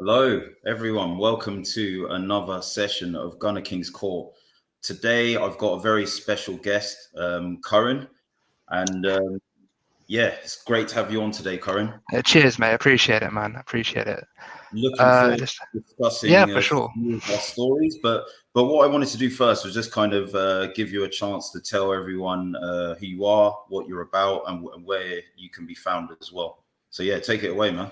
Hello, everyone. Welcome to another session of GunnerKing's Court. Today, I've got a very special guest, Curran, and yeah, it's great to have you on today, Curran. Cheers, mate. Appreciate it, man. Appreciate it. Looking forward to discussing for sure. our stories, but what I wanted to do first was just kind of give you a chance to tell everyone who you are, what you're about, and where you can be found as well. So yeah, take it away, man.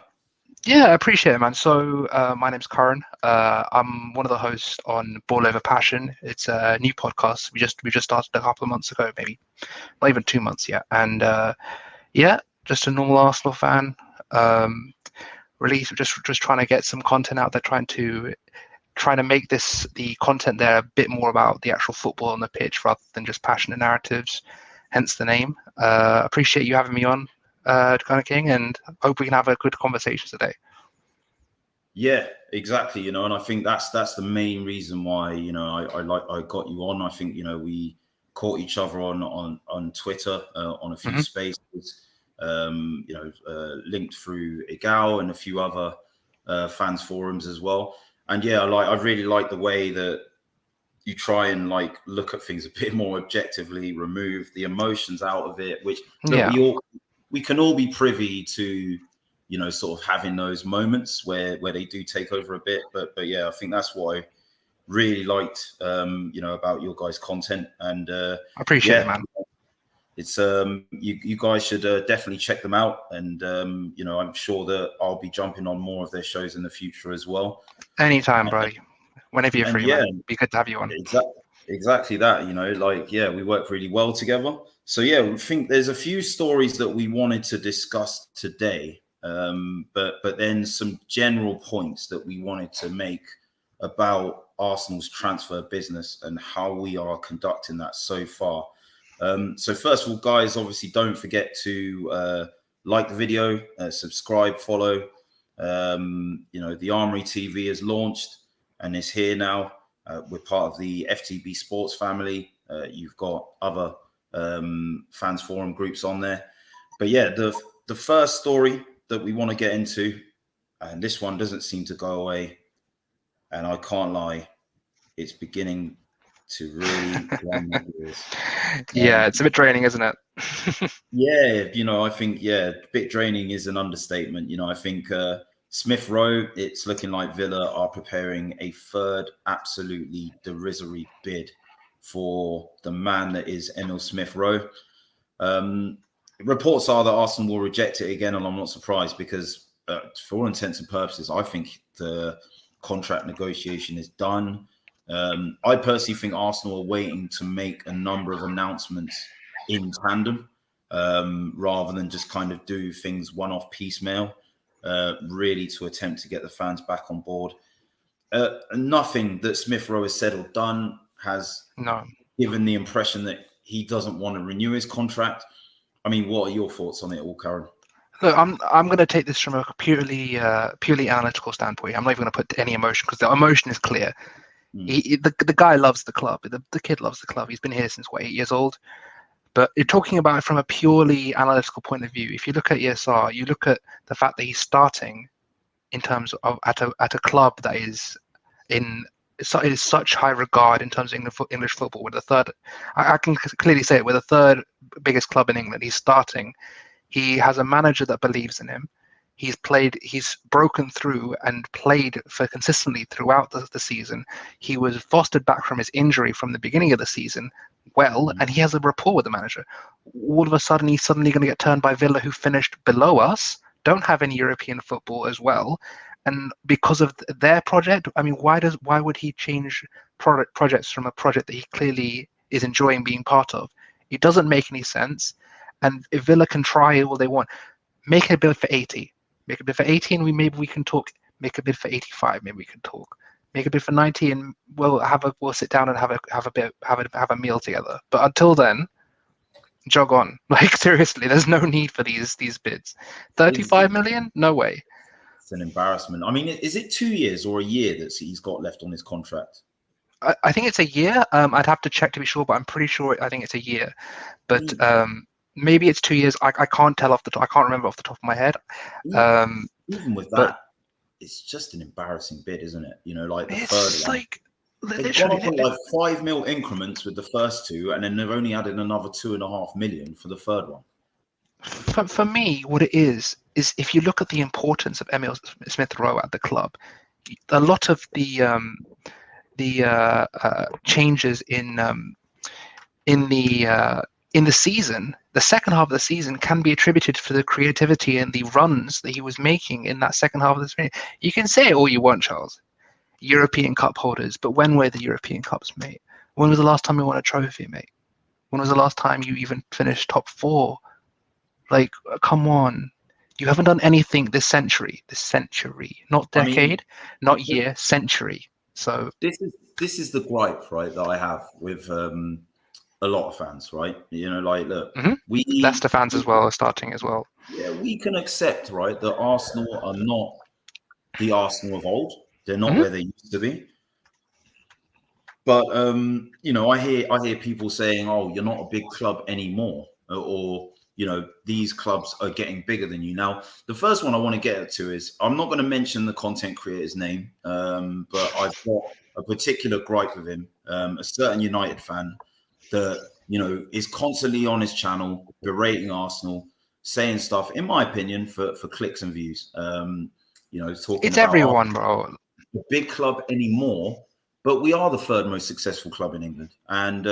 Yeah, I appreciate it, man. So my name's Curran. I'm one of the hosts on Ball Over Passion. It's a new podcast. We just started a couple of months ago, maybe not even 2 months yet. And yeah, just a normal Arsenal fan. Really, just trying to get some content out there, trying to make the content there a bit more about the actual football on the pitch rather than just passionate narratives. Hence the name. Appreciate you having me on, GunnerKing, and hope we can have a good conversation today. Yeah, exactly. And I think that's the main reason why I got you on. I think we caught each other on Twitter on a few spaces, linked through EMILE and a few other fans forums as well. And yeah, I really like the way that you try and look at things a bit more objectively, remove the emotions out of it, which we can all be privy to, sort of having those moments where they do take over a bit. But yeah, I think that's what I really liked, about your guys' content. And I appreciate it, man. It's you guys should definitely check them out. And I'm sure that I'll be jumping on more of their shows in the future as well. Anytime, buddy. Whenever you're free, man. Be good to have you on. Exactly that. We work really well together. So yeah, we think there's a few stories that we wanted to discuss today, but then some general points that we wanted to make about Arsenal's transfer business and how we are conducting that so far. So first of all, guys, obviously don't forget to like the video, subscribe, follow. The Armoury TV has launched and is here now. We're part of the FTB Sports family. You've got other fans forum groups on there. But yeah, the first story that we want to get into, and this one doesn't seem to go away, and I can't lie, it's beginning to really yeah, it's a bit draining, isn't it? Yeah, I think a bit draining is an understatement. I think Smith Rowe, it's looking like Villa are preparing a third absolutely derisory bid for the man that is Emile Smith Rowe. Reports are that Arsenal will reject it again, and I'm not surprised because for all intents and purposes, I think the contract negotiation is done. I personally think Arsenal are waiting to make a number of announcements in tandem rather than just kind of do things one-off piecemeal. Really to attempt to get the fans back on board. Nothing that Smith Rowe has said or done has given the impression that he doesn't want to renew his contract. I mean, what are your thoughts on it all, Karen? Look, I'm going to take this from a purely analytical standpoint. I'm not even going to put any emotion because the emotion is clear. The guy loves the club. The kid loves the club. He's been here since 8 years old. But you're talking about it from a purely analytical point of view. If you look at ESR, you look at the fact that he's starting in terms of at a club that is in such high regard in terms of English football. With the third, I can clearly say it, with the third biggest club in England, he's starting. He has a manager that believes in him. He's broken through and played for consistently throughout the season. He was fostered back from his injury from the beginning of the season and he has a rapport with the manager. All of a sudden, he's suddenly going to get turned by Villa, who finished below us, don't have any European football as well. And because of their project, I mean, why would he change projects from a project that he clearly is enjoying being part of? It doesn't make any sense. And if Villa can try all they want, make a bid for 80. Make a bid for 80, and maybe we can talk. Make a bid for 85, maybe we can talk. Make a bid for 90, and we'll sit down and have a meal together. But until then, jog on. Seriously, there's no need for these bids. 35 million? No way. It's an embarrassment. I mean, is it 2 years or a year that he's got left on his contract? I think it's a year. I'd have to check to be sure, but I'm pretty sure I think it's a year. But maybe it's 2 years. I can't tell I can't remember off the top of my head. Even with that, it's just an embarrassing bid, isn't it? You know, like the It's third one. like They've gone literally. up in like 5 mil increments with the first two, and then they've only added another 2.5 million for the third one. For me, what it is if you look at the importance of Emile Smith Rowe at the club, a lot of the changes in the season, the second half of the season, can be attributed for the creativity and the runs that he was making in that second half of the season. You can say it all you want, Charles. European Cup holders, but when were the European Cups, mate? When was the last time you won a trophy, mate? When was the last time you even finished top 4? Like, come on. You haven't done anything this century, not decade, not year, century. So this is the gripe, right, that I have with a lot of fans, right? You know, like, look, Leicester fans as well are starting as well. Yeah, we can accept, right, that Arsenal are not the Arsenal of old. They're not where they used to be. But you know, I hear people saying, "Oh, you're not a big club anymore," or you know, these clubs are getting bigger than you. Now, the first one I want to get to is I'm not going to mention the content creator's name, but I've got a particular gripe with him, a certain United fan that, you know, is constantly on his channel berating Arsenal, saying stuff, in my opinion, for clicks and views. You know, talking It's about everyone, bro. The big club anymore, but we are the third most successful club in England, and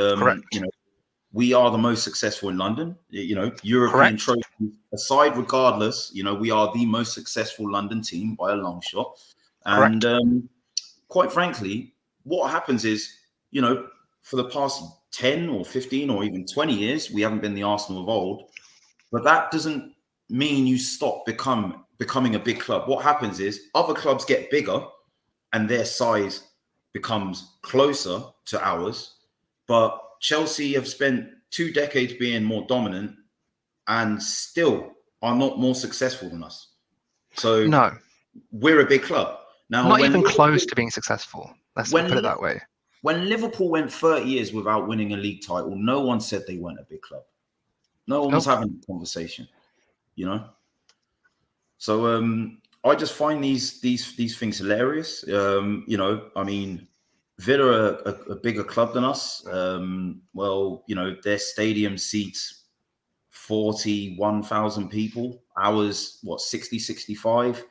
you know, we are the most successful in London. You know, European trophies aside, regardless, you know, we are the most successful London team by a long shot. And quite frankly, what happens is, you know, for the past 10 or 15 or even 20 years, we haven't been the Arsenal of old, but that doesn't mean you stop becoming a big club. What happens is other clubs get bigger and their size becomes closer to ours. But Chelsea have spent 2 decades being more dominant and still are not more successful than us. So no, we're a big club. Now, not even close to being successful. Let's put it that way. When Liverpool went 30 years without winning a league title, no one said they weren't a big club. No one was having a conversation, you know? So I just find these things hilarious. You know, I mean, Villa are a bigger club than us. Well, you know, their stadium seats 41,000 people. Ours, what, 60, 65?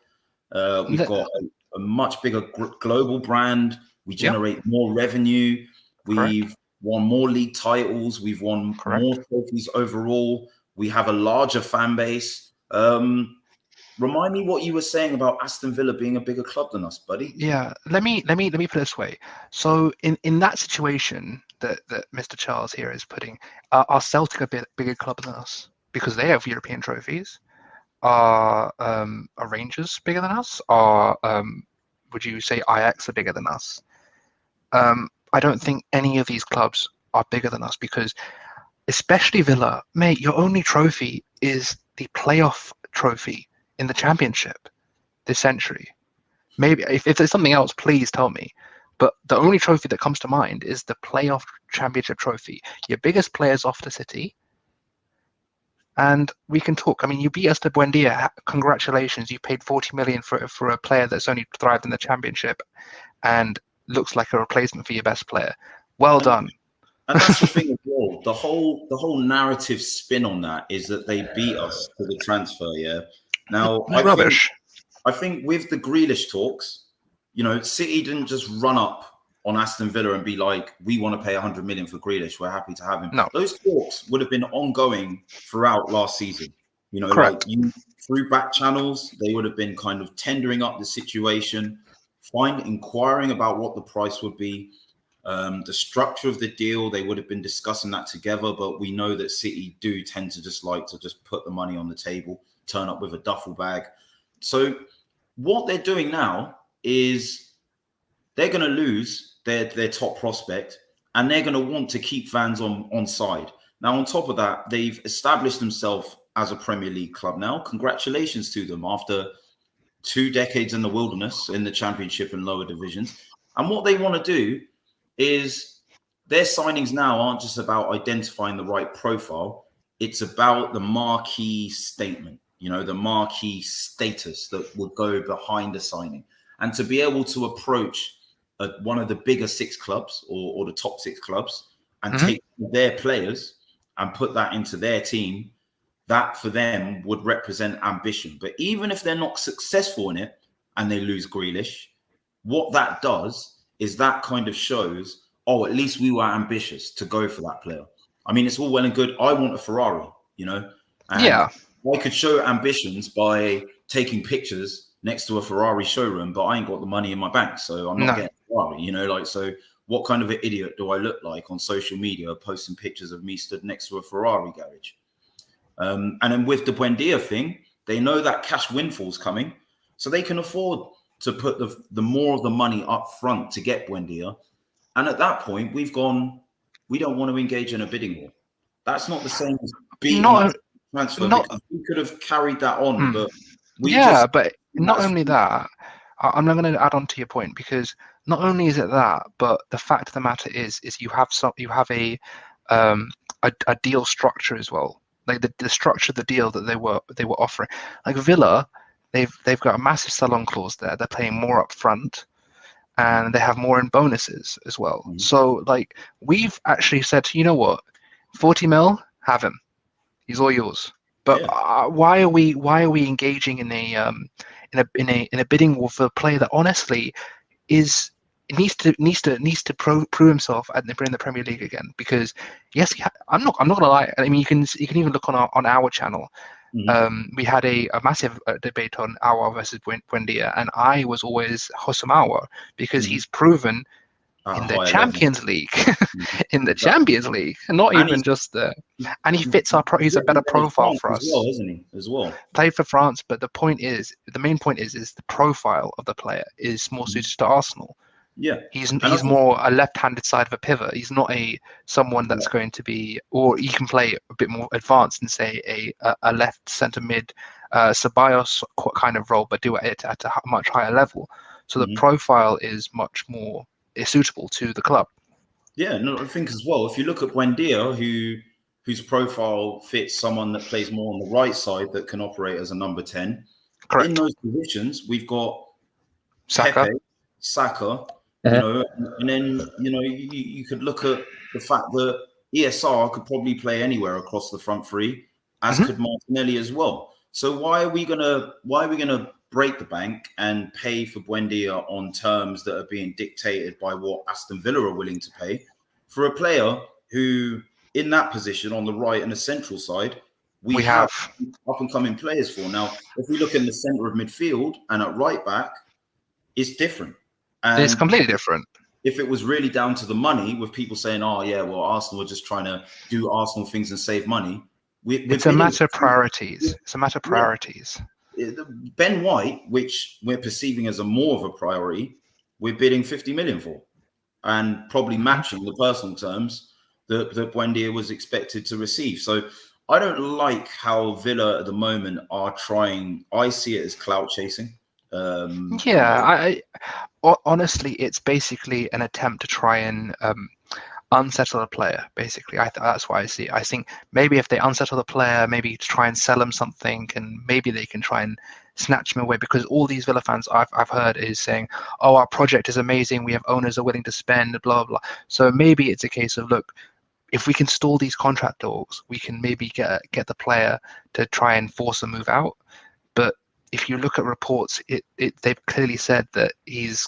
We've got a much bigger global brand. We generate more revenue. We've won more league titles. We've won more trophies overall. We have a larger fan base. Remind me what you were saying about Aston Villa being a bigger club than us, buddy. Yeah, let me put it this way. So in that situation that Mr. Charles here is putting, are Celtic a bit bigger club than us because they have European trophies? Are Rangers bigger than us? Are would you say Ajax are bigger than us? I don't think any of these clubs are bigger than us because, especially Villa, mate, your only trophy is the playoff trophy in the Championship this century. Maybe if there's something else, please tell me. But the only trophy that comes to mind is the playoff Championship trophy. Your biggest players off the City. And we can talk. I mean, you beat us to Buendia. Congratulations. You paid 40 million for a player that's only thrived in the Championship and looks like a replacement for your best player. Well done. And that's the thing as well. The whole narrative spin on that is that they beat us to the transfer, yeah. Now, I think with the Grealish talks, you know, City didn't just run up on Aston Villa and be like, we want to pay 100 million for Grealish. We're happy to have him. No. Those talks would have been ongoing throughout last season. You know, like through back channels, they would have been kind of tendering up the situation, inquiring about what the price would be. The structure of the deal, they would have been discussing that together, but we know that City do tend to just like to just put the money on the table, turn up with a duffel bag. So what they're doing now is they're going to lose their top prospect and they're going to want to keep fans on side. Now, on top of that, they've established themselves as a Premier League club now. Congratulations to them after 2 decades in the wilderness in the Championship and lower divisions. And what they want to do is their signings now aren't just about identifying the right profile. It's about the marquee statement, you know, the marquee status that would go behind the signing. and to be able to approach one of the bigger 6 clubs or the top 6 clubs and take their players and put that into their team, that for them would represent ambition. But even if they're not successful in it and they lose Grealish, what that does is that kind of shows, oh, at least we were ambitious to go for that player. I mean, it's all well and good. I want a Ferrari, you know? And I could show ambitions by taking pictures next to a Ferrari showroom, but I ain't got the money in my bank, so I'm not getting a Ferrari, you know? Like, so what kind of an idiot do I look like on social media posting pictures of me stood next to a Ferrari garage? And then with the Buendia thing, they know that cash windfall's coming, so they can afford to put the more of the money up front to get Buendia. And at that point, we've gone, we don't want to engage in a bidding war. That's not the same as beating up transfer, because we could have carried that on, but but not only that, I'm not going to add on to your point, because not only is it that, but the fact of the matter is you have a deal structure as well. Like the structure of the deal that they were offering. Like Villa, they've got a massive sell-on clause there. They're paying more up front, and they have more in bonuses as well. So like we've actually said, you know what, 40 mil, have him. He's all yours. But why are we engaging in a bidding war for a player that honestly needs to prove himself in the Premier League again? Because yes, I'm not gonna lie. I mean, you can even look on our channel. We had a massive debate on Aouar versus Buendia, and I was always Hossam Aouar, because he's proven in the Champions League, in the Champions League, and not even just the. And he fits he's a better profile for us, as well, isn't he? As well, played for France, but the main point is the profile of the player is more suited to Arsenal. Yeah, he's more a left-handed side of a pivot. He's not someone that's going to be, or he can play a bit more advanced and say a left centre mid, Ceballos kind of role, but do it at a much higher level. So the profile is much more suitable to the club. Yeah, no, I think as well, if you look at Buendia, whose profile fits someone that plays more on the right side that can operate as a number 10. Correct. In those positions, we've got Saka, you know, and then, you know, you could look at the fact that ESR could probably play anywhere across the front three, as could Martinelli as well. So why are we gonna break the bank and pay for Buendia on terms that are being dictated by what Aston Villa are willing to pay for a player who, in that position on the right and the central side, we have up and coming players for? Now, if we look in the centre of midfield and at right back, it's different. And it's completely different. If it was really down to the money, with people saying, "Oh yeah, well, Arsenal were just trying to do Arsenal things and save money," it's a matter of priorities. It's a matter of priorities. Ben White, which we're perceiving as more of a priority, we're bidding 50 million for, and probably matching the personal terms that Buendia was expected to receive. So I don't like how Villa at the moment are trying. I see it as clout chasing. Honestly, it's basically an attempt to try and unsettle a player. Basically, that's why I see it. I think maybe if they unsettle the player, maybe to try and sell him something, and maybe they can try and snatch him away. Because all these Villa fans I've heard is saying, "Oh, our project is amazing. We have owners are willing to spend, blah blah." So maybe it's a case of, look, if we can stall these contract talks, we can maybe get the player to try and force a move out. But if you look at reports, they've clearly said that he's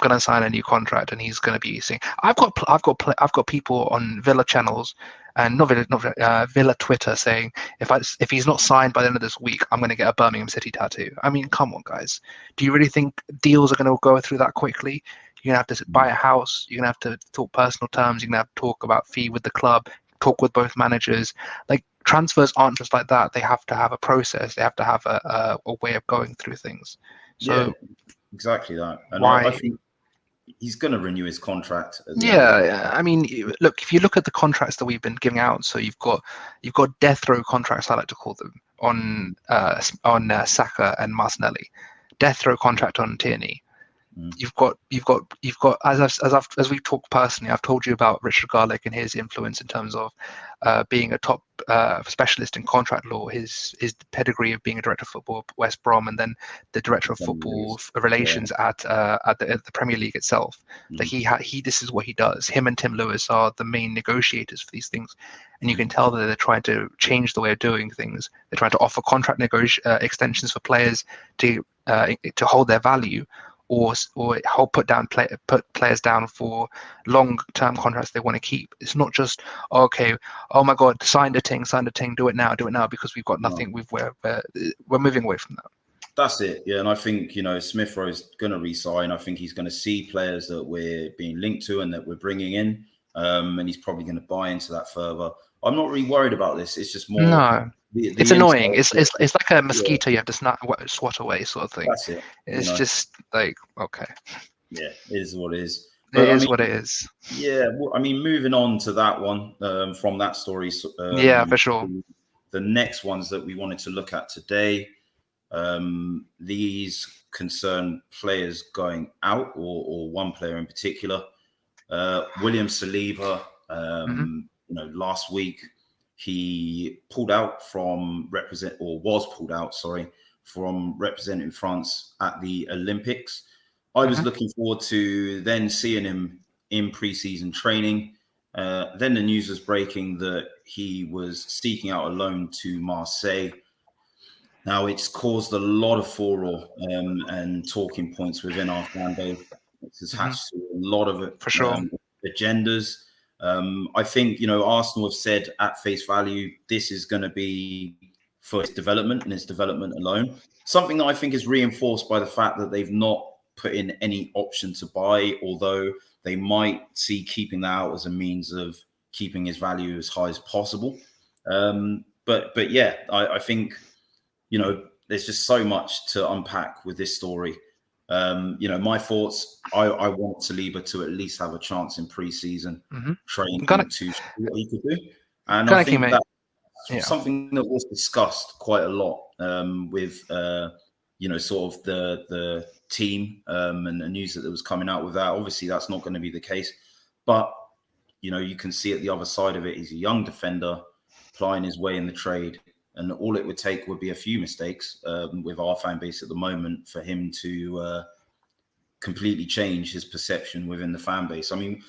going to sign a new contract and he's going to be using. I've got people on Villa channels and not Villa Twitter saying if he's not signed by the end of this week, I'm going to get a Birmingham City tattoo. I mean, come on, guys. Do you really think deals are going to go through that quickly? You're going to have to buy a house. You're going to have to talk personal terms. You're going to have to talk about fee with the club, talk with both managers. Like, transfers aren't just like that. They have to have a process. They have to have a way of going through things. So yeah, exactly that. And I think he's going to renew his contract. I mean, look, if you look at the contracts that we've been giving out, so you've got death row contracts, I like to call them, on Saka and Martinelli. Death row contract on Tierney. You've got as we've talked personally, I've told you about Richard Garlick and his influence in terms of being a top specialist in contract law, his pedigree of being a director of football at West Brom, and then the director of football relations at the Premier League itself. Like he this is what he does. Him and Tim Lewis are the main negotiators for these things, and you can tell that they're trying to change the way of doing things. They're trying to offer contract extensions for players to hold their value, or put players down for long-term contracts they want to keep. It's not just okay. Oh my God, signed a ting, do it now, because we've got nothing. We're moving away from that. That's it, yeah. And I think Smith Rowe's going to resign. I think he's going to see players that we're being linked to and that we're bringing in, and he's probably going to buy into that further. I'm not really worried about this. It's just more. No. It's annoying. It's like a mosquito you have to swat away, sort of thing. That's it. It's just like, okay. Yeah, it is what it is. But, it is what it is. Yeah, well, I mean, moving on to that one from that story. Yeah, for sure. The next ones that we wanted to look at today, these concern players going out, or one player in particular, William Saliba. Last week. He pulled out from was pulled out from representing France at the Olympics. I was looking forward to then seeing him in pre-season training. Then the news was breaking that he was seeking out a loan to Marseille. Now, it's caused a lot of furore and talking points within our fan base. It's attached to a lot of it, for sure, agendas. I think, Arsenal have said at face value, this is going to be for his development and his development alone. Something that I think is reinforced by the fact that they've not put in any option to buy, although they might see keeping that out as a means of keeping his value as high as possible. But yeah, I think, there's just so much to unpack with this story. My thoughts, I want Saliba to at least have a chance in pre-season training to see what he could do. And I think that's something that was discussed quite a lot with, sort of the team and the news that was coming out with that. Obviously, that's not going to be the case. But, you can see at the other side of it, he's a young defender plying his way in the trade. And all it would take would be a few mistakes with our fan base at the moment for him to completely change his perception within the fan base. Curran,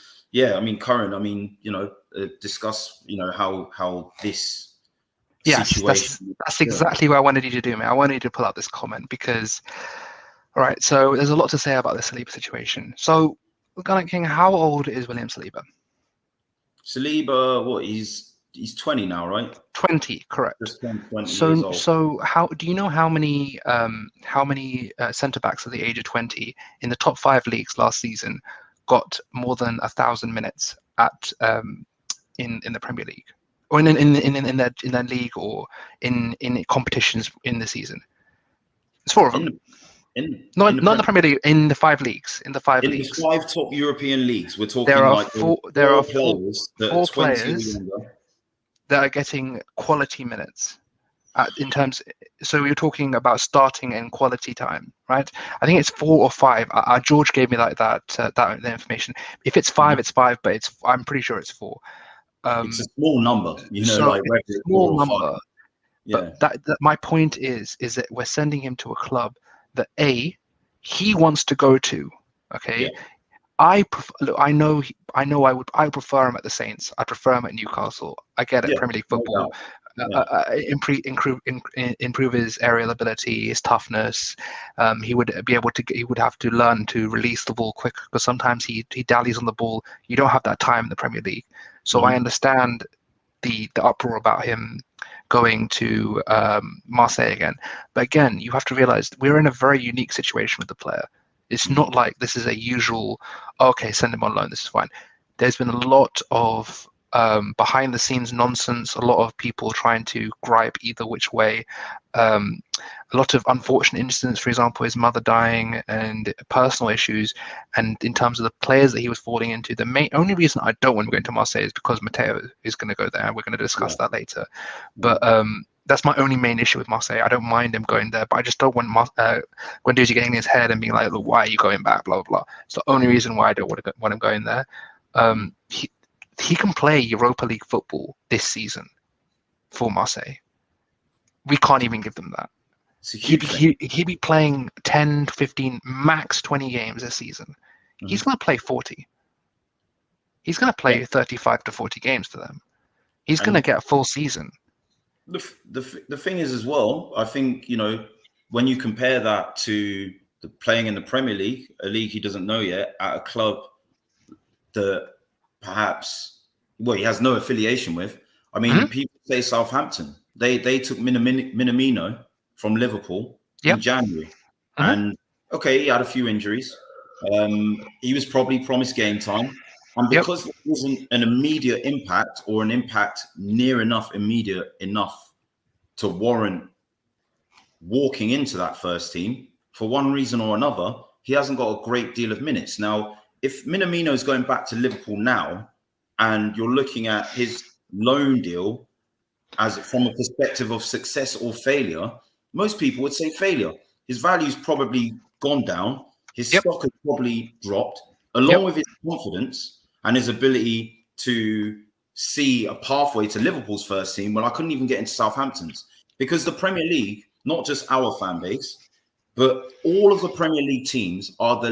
discuss, how this situation. That's exactly what I wanted you to do, man. I wanted you to pull out this comment because, all right, so there's a lot to say about the Saliba situation. So, Gunner King, how old is William Saliba? Saliba, he's 20 now, right? 20, correct. Just 20 years old. So how do you know how many centre backs at the age of 20 in the top 5 leagues last season got more than 1,000 minutes at in the Premier League, or in their league, or in competitions in the season? It's 4 of them. Not in the Premier League, in the 5 leagues. In the 5 leagues. The 5 top European leagues. We're talking there are like four players that are getting quality minutes so you're talking about starting and quality time, right? I think it's 4 or 5. George gave me that information. If it's 5, it's 5, but I'm pretty sure it's 4. It's a small number, small number. Yeah. But my point is that we're sending him to a club that he wants to go to. Okay. Yeah. I would prefer him at the Saints. I prefer him at Newcastle. I get it, Premier League football. Improve his aerial ability, his toughness. He would have to learn to release the ball quick, because sometimes he dallies on the ball. You don't have that time in the Premier League. So I understand the uproar about him going to Marseille again. But again, you have to realize we're in a very unique situation with the player. It's not like this is a usual, send him on loan, this is fine. There's been a lot of behind the scenes nonsense, a lot of people trying to gripe either which way, a lot of unfortunate incidents, for example, his mother dying, and personal issues. And in terms of the players that he was falling into, the only reason I don't want him going to Marseille is because Matteo is going to go there, and we're going to discuss that later. But That's my only main issue with Marseille. I don't mind him going there, but I just don't want Guendouzi getting in his head and being like, look, why are you going back? Blah, blah, blah. It's the only reason why I don't want him going there. He can play Europa League football this season for Marseille. We can't even give them that. He'd be playing 10, 15, max 20 games this season. He's going to play 40. He's going to play 35 to 40 games to them. He's going to get a full season. The thing is as well, I think, you know, when you compare that to the playing in the Premier League, a league he doesn't know yet, at a club that perhaps, well, he has no affiliation with. I mean, people say Southampton. They took Minamino from Liverpool in January. And, okay, he had a few injuries. He was probably promised game time. And because it wasn't an immediate impact or an impact near enough immediate enough to warrant walking into that first team, for one reason or another, he hasn't got a great deal of minutes. Now, if Minamino is going back to Liverpool now, and you're looking at his loan deal as from a perspective of success or failure, most people would say failure. His value's probably gone down. His stock has probably dropped, along with his confidence and his ability to see a pathway to Liverpool's first team. Well, I couldn't even get into Southampton's, because the Premier League, not just our fan base, but all of the Premier League teams are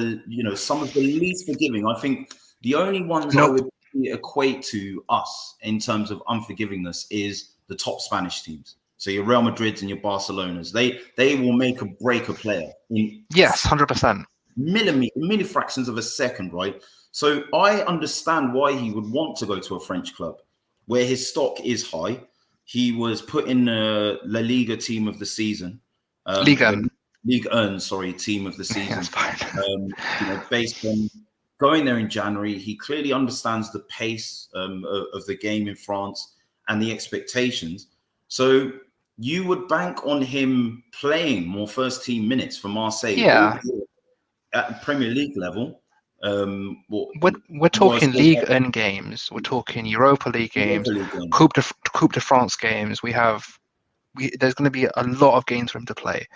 some of the least forgiving. I think the only ones I would equate to us in terms of unforgivingness is the top Spanish teams. So your Real Madrids and your Barcelonas, they will make or break a player in 100%. Millifractions of a second, right? So I understand why he would want to go to a French club where his stock is high. He was put in the La Liga team of the season. Ligue 1, team of the season. That's fine. Based on going there in January, he clearly understands the pace of the game in France and the expectations. So you would bank on him playing more first team minutes for Marseille at Premier League level. We're talking Ligue 1 games. We're talking Europa League games, Coupe de France games. There's going to be a lot of games for him to play,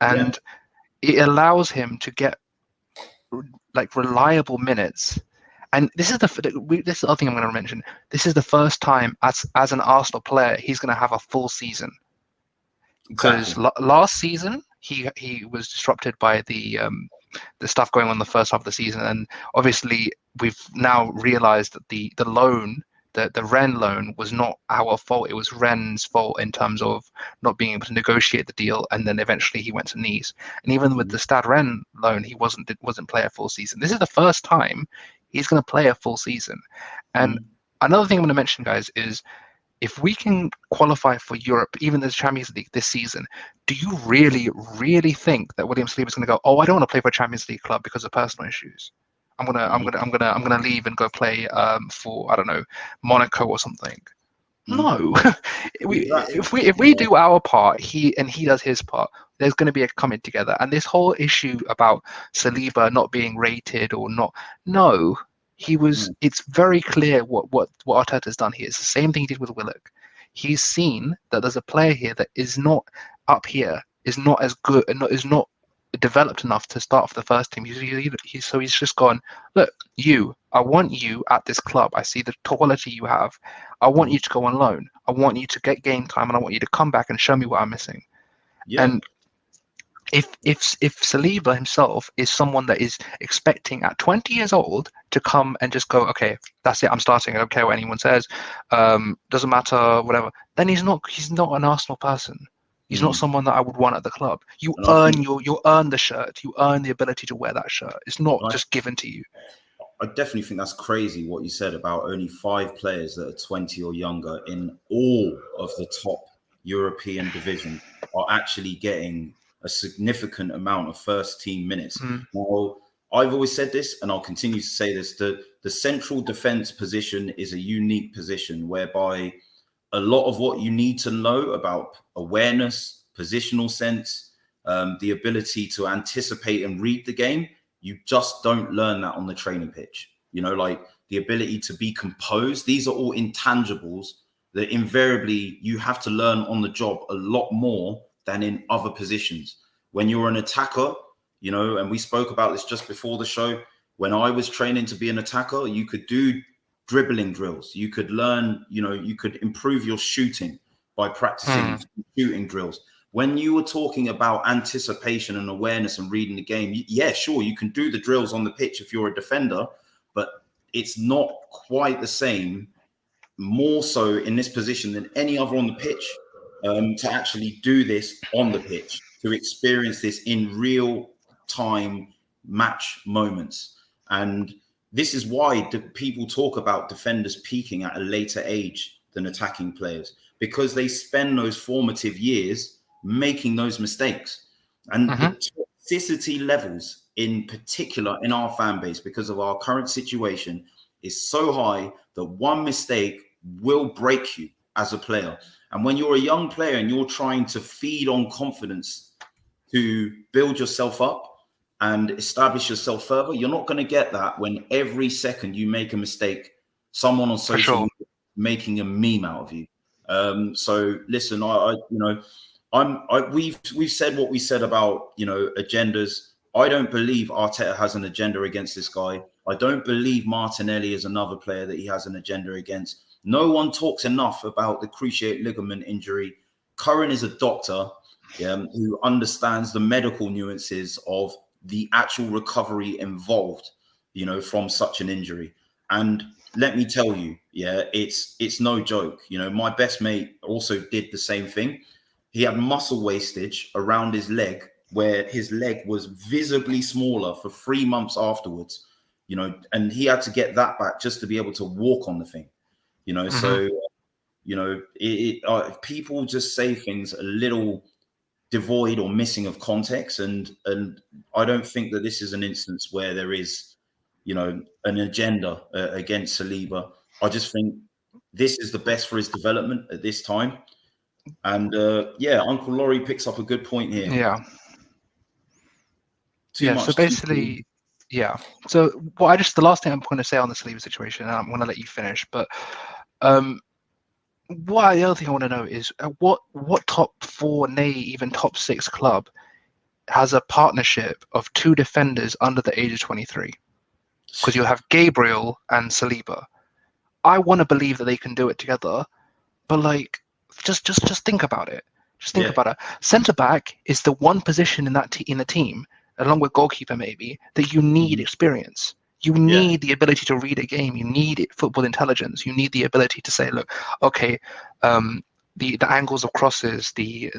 and it allows him to get like reliable minutes. And this is the other thing I'm going to mention. This is the first time as an Arsenal player he's going to have a full season, because last season he was disrupted by the stuff going on the first half of the season, and obviously we've now realized that the loan, the Rennes loan, was not our fault. It was Rennes' fault in terms of not being able to negotiate the deal, and then eventually he went to Nice. And even with the Stade Rennes loan, he wasn't play a full season. This is the first time he's going to play a full season. And another thing I'm going to mention, guys, is if we can qualify for Europe, even the Champions League this season, do you really, really think that William Saliba is going to go, oh, I don't want to play for a Champions League club because of personal issues? I'm gonna leave and go play for, I don't know, Monaco or something. No, if we do our part, he does his part, there's going to be a coming together. And this whole issue about Saliba not being rated or not, no. It's very clear what Arteta's done here. It's the same thing he did with Willock. He's seen that there's a player here that is not up here, is not as good, and is not developed enough to start for the first team. So he's just gone, look, I want you at this club. I see the quality you have. I want you to go on loan. I want you to get game time, and I want you to come back and show me what I'm missing. And if Saliba himself is someone that is expecting at 20 years old to come and just go, okay, that's it, I'm starting, I don't care what anyone says, doesn't matter, whatever, then he's not an Arsenal person. He's not someone that I would want at the club. You earn the shirt. You earn the ability to wear that shirt. It's not just given to you. I definitely think that's crazy what you said about only 5 players that are 20 or younger in all of the top European division are actually getting a significant amount of first team minutes. Now, I've always said this, and I'll continue to say this, the central defense position is a unique position whereby a lot of what you need to know about awareness, positional sense, the ability to anticipate and read the game, you just don't learn that on the training pitch. Like the ability to be composed. These are all intangibles that invariably you have to learn on the job a lot more than in other positions. When you're an attacker, you know, and we spoke about this just before the show, when I was training to be an attacker, you could do dribbling drills. You could learn, you know, you could improve your shooting by practicing shooting drills. When you were talking about anticipation and awareness and reading the game, yeah, sure, you can do the drills on the pitch if you're a defender, but it's not quite the same, more so in this position than any other on the pitch, to actually do this on the pitch, to experience this in real time match moments. And this is why people talk about defenders peaking at a later age than attacking players, because they spend those formative years making those mistakes. And the toxicity levels in particular in our fan base, because of our current situation, is so high that one mistake will break you as a player. And when you're a young player and you're trying to feed on confidence to build yourself up and establish yourself further, you're not going to get that when every second you make a mistake, someone on social media making a meme out of you. So listen, we've said what we said about, you know, agendas. I don't believe Arteta has an agenda against this guy. I don't believe Martinelli is another player that he has an agenda against. No one talks enough about the cruciate ligament injury. Curran is a doctor who understands the medical nuances of the actual recovery involved, you know, from such an injury. And let me tell you, it's no joke. You know, my best mate also did the same thing. He had muscle wastage around his leg, where his leg was visibly smaller for 3 months afterwards, you know, and he had to get that back just to be able to walk on the thing, you know. So, you know, people just say things a little devoid or missing of context, and I don't think that this is an instance where there is, you know, an agenda against Saliba. I just think this is the best for his development at this time. And Uncle Laurie picks up a good point here. So basically, so the last thing I'm going to say on the Saliba situation, and I'm going to let you finish, but the other thing I want to know is what top 4, nay, even top 6 club has a partnership of 2 defenders under the age of 23? Because you'll have Gabriel and Saliba. I want to believe that they can do it together, but like, just think about it. Just think about it. Centre back is the one position in the team, along with goalkeeper maybe, that you need experience. You need the ability to read a game. You need football intelligence. You need the ability to say, look, okay, the angles of crosses, the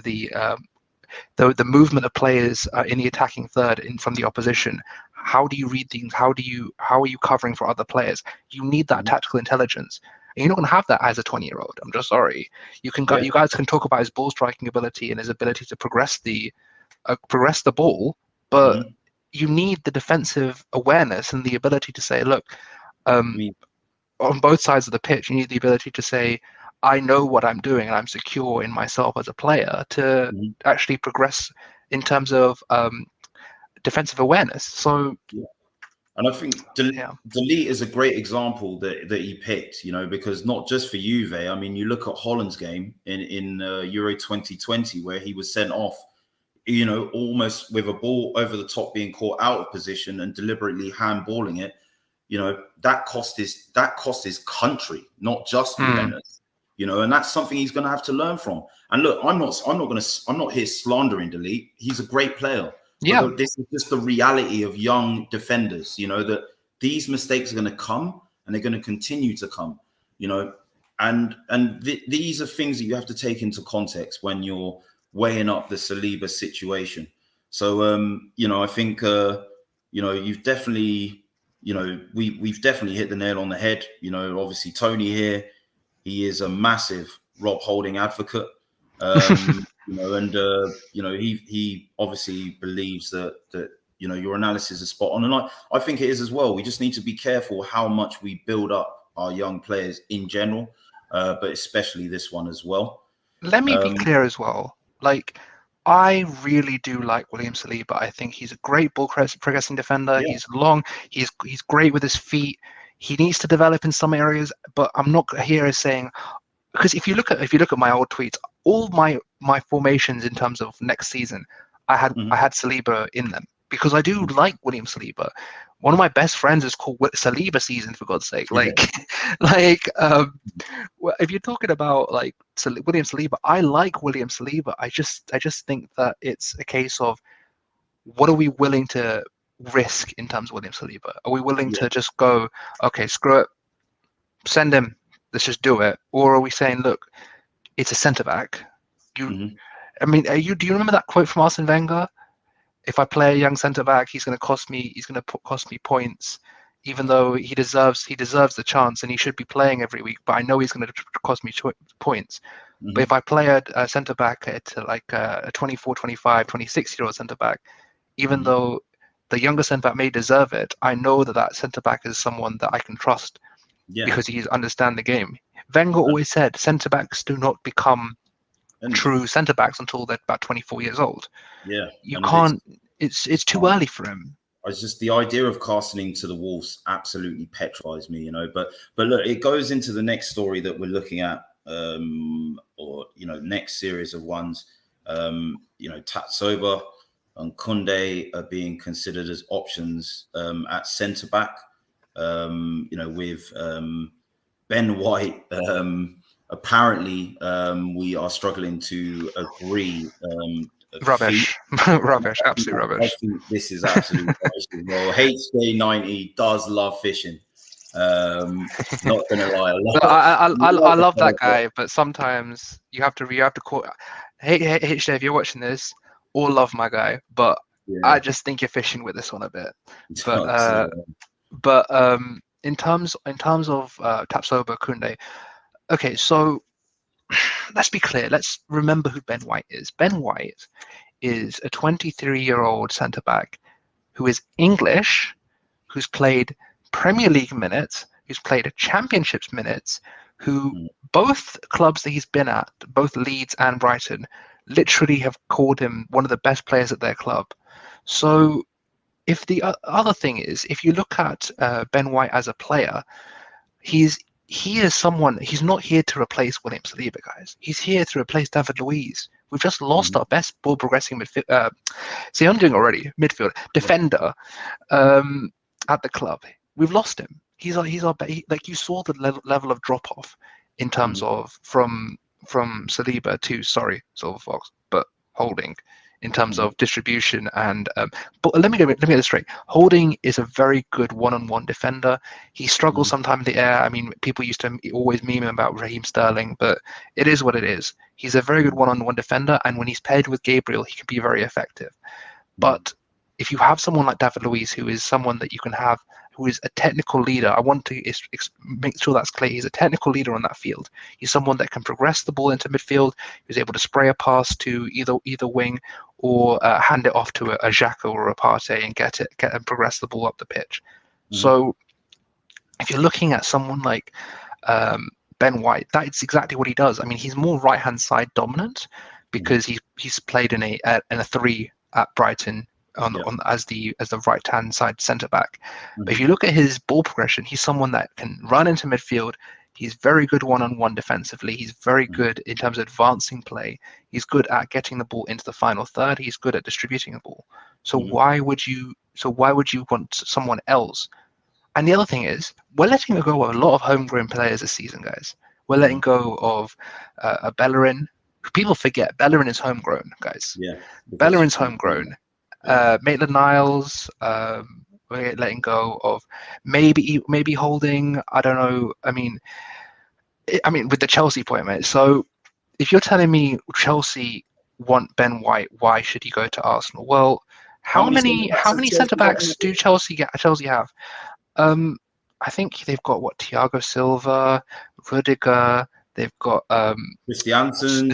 movement of players in the attacking third from the opposition. How do you read things? How are you covering for other players? You need that tactical intelligence. And you're not going to have that as a 20-year-old. I'm just sorry. You guys can talk about his ball striking ability and his ability to progress the ball, but you need the defensive awareness and the ability to say, look, on both sides of the pitch, you need the ability to say, I know what I'm doing and I'm secure in myself as a player to actually progress in terms of defensive awareness. So, and I think Delete is a great example that he picked, you know, because not just for Juve. I mean, you look at Holland's game in Euro 2020, where he was sent off, you know, almost with a ball over the top being caught out of position and deliberately handballing it. You know, that cost his country, not just Juventus. You know, and that's something he's going to have to learn from. And look, I'm not here slandering Delete. He's a great player. Yeah, this is just the reality of young defenders. You know, that these mistakes are going to come and they're going to continue to come. You know, and these are things that you have to take into context when you're weighing up the Saliba situation. So, you know, I think, you know, you've definitely, you know, we've definitely hit the nail on the head. You know, obviously Tony here, he is a massive Rob Holding advocate. You know, and you know, he obviously believes that you know, your analysis is spot on, and I think it is as well. We just need to be careful how much we build up our young players in general, but especially this one as well. Let me be clear as well. Like, I really do like William Saliba. I think he's a great ball progressing defender. Yeah. He's long. He's great with his feet. He needs to develop in some areas, but I'm not here as saying because if you look at my old tweets, all my formations in terms of next season, I had Saliba in them because I do like William Saliba. One of my best friends is called Saliba season, for God's sake. Like, if you're talking about like William Saliba, I like William Saliba. I just think that it's a case of what are we willing to risk in terms of William Saliba? Are we willing to just go, okay, screw it, send him, let's just do it? Or are we saying, look, it's a centre back. I mean, do you remember that quote from Arsene Wenger? If I play a young centre back, he's going to cost me points, even though he deserves the chance and he should be playing every week. But I know he's going to cost me points. But if I play a centre back at like a 24, 25, 26-year-old centre back, even though the younger centre back may deserve it, I know that centre back is someone that I can trust because he understands the game. Wenger always said centre backs do not become true centre backs until they're about 24 years old. You can't. It's too early for him. It's just the idea of casting to the Wolves absolutely petrifies me, But look, it goes into the next story that we're looking at, or next series of ones. Tapsoba and Koundé are being considered as options at centre back. With Ben White. Apparently, we are struggling to agree. Rubbish, rubbish, absolute rubbish. I think this is absolute rubbish. Well, HJ90 does love fishing. Not gonna lie, I love that guy, but sometimes you have to call. Hey, HJ, if you're watching this, all love my guy, but I just think you're fishing with this one a bit. But in terms of Tapsoba, Koundé. Okay, so let's be clear. Let's remember who Ben White is. Ben White is a 23-year-old centre-back who is English, who's played Premier League minutes, who's played Championships minutes, who both clubs that he's been at, both Leeds and Brighton, literally have called him one of the best players at their club. So if the other thing is, if you look at Ben White as a player, he is someone. He's not here to replace William Saliba, guys. He's here to replace David Luiz. We've just lost our best ball progressing midfield. See, I'm doing already midfield defender at the club. We've lost him. He's like you saw the level of drop off in terms of from Saliba to Silver Fox, but Holding. In terms of distribution but let me get this straight. Holding is a very good one-on-one defender. He struggles sometimes in the air. I mean, people used to always meme about Raheem Sterling, but it is what it is. He's a very good one-on-one defender, and when he's paired with Gabriel, he can be very effective. But if you have someone like David Luiz, who is someone that you can have, who is a technical leader, I want to make sure that's clear. He's a technical leader on that field. He's someone that can progress the ball into midfield. He's able to spray a pass to either wing or hand it off to a Xhaka or a Partey and get and progress the ball up the pitch. So if you're looking at someone like Ben White, that's exactly what he does. I mean, he's more right-hand side dominant because he's played in a 3 at Brighton. As the right hand side centre back. But if you look at his ball progression, he's someone that can run into midfield. He's very good one-on-one defensively. He's very good in terms of advancing play. He's good at getting the ball into the final third. He's good at distributing the ball. So why would you want someone else? And the other thing is, we're letting go of a lot of homegrown players this season, guys. We're letting go of a Bellerin. People forget Bellerin is homegrown, guys. Bellerin's homegrown. Maitland-Niles, we're letting go of maybe Holding. I don't know. I mean, with the Chelsea point, mate. So if you're telling me Chelsea want Ben White, why should he go to Arsenal? Well, how many centre backs do Chelsea have? I think they've got Thiago Silva, Rudiger. They've got Christiansen,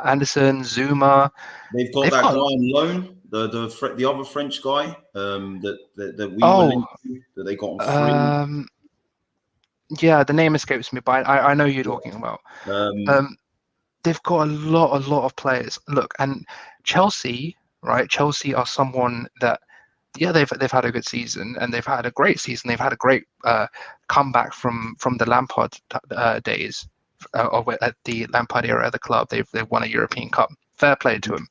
Anderson, Zuma. They've got that guy on loan, the other French guy that they got on free. Yeah, the name escapes me, but I know you're talking about. They've got a lot of players. Look, and Chelsea, right? Chelsea are someone that, they've had a good season and they've had a great season. They've had a great comeback from the Lampard days. at the Lampard era at the club. They've won a European Cup. Fair play to him.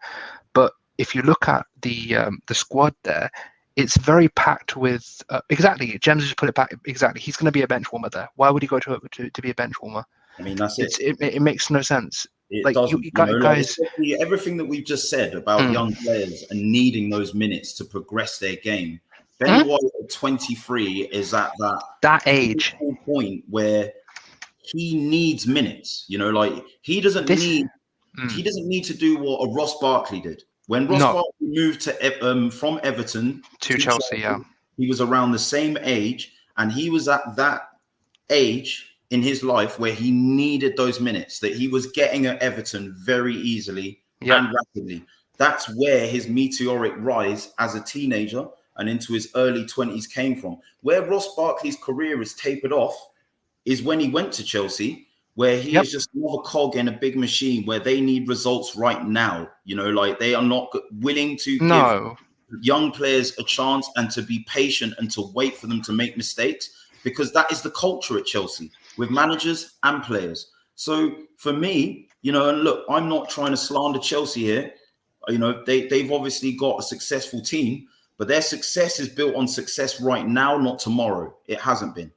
But if you look at the squad there, it's very packed with exactly. James just put it back exactly. He's going to be a bench warmer there. Why would he go to be a bench warmer? I mean, that's it. It makes no sense. It doesn't. Guys, everything that we've just said about young players and needing those minutes to progress their game. Ben White at 23 is at that age point where he needs minutes. He doesn't need to do what a Ross Barkley did. When Ross Barkley moved from Everton to Chelsea, he was around the same age, and he was at that age in his life where he needed those minutes that he was getting at Everton very easily and rapidly. That's where his meteoric rise as a teenager and into his early 20s came from. Where Ross Barkley's career is tapered off is when he went to Chelsea, where he is just another cog in a big machine where they need results right now. They are not willing to give young players a chance and to be patient and to wait for them to make mistakes, because that is the culture at Chelsea with managers and players. So for me, and look, I'm not trying to slander Chelsea here. They've obviously got a successful team, but their success is built on success right now, not tomorrow. It hasn't been.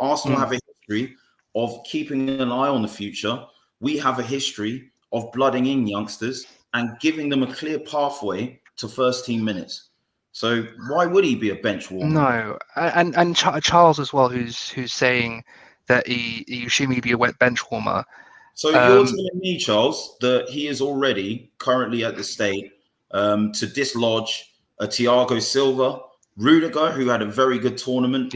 Arsenal have a history of keeping an eye on the future. We have a history of blooding in youngsters and giving them a clear pathway to first team minutes. So why would he be a bench warmer? No, and Charles as well, who's saying that you should maybe be a wet bench warmer. So you're telling me, Charles, that he is already currently at the state to dislodge a Thiago Silva, Rudiger, who had a very good tournament